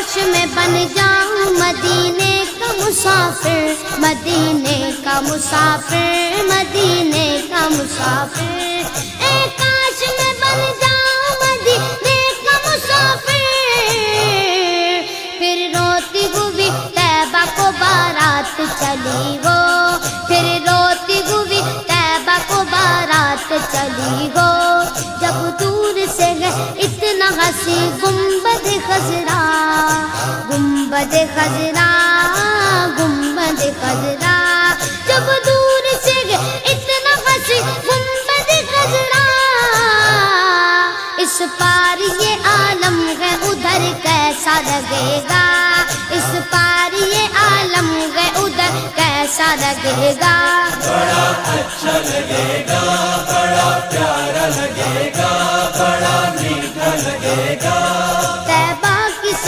کاش میں بن جاؤں مدینے کا مسافر، مدینے کا مسافر، مدینے کا مسافر، اے کاش میں بن جاؤں مدینے کا مسافر، پھر روتی ہوئی طیبہ کو بارات چلی ہو، پھر روتی ہوئی طیبہ کو بارات چلی ہو، جب دور سے ہے اتنا ہنسی گنبد خضرا، گنبد خضرا، گنبد خضرا، جب دور سے ہے اتنا ہنسی گنبد خضرا، اس پار یہ عالم ہے ادھر کیسا لگے گا، اس پار یہ عالم ہے ادھر کیسا لگے گا، بڑا اچھا لگے گا، بڑا پیارا لگے گا، بڑا میٹھا لگے گا۔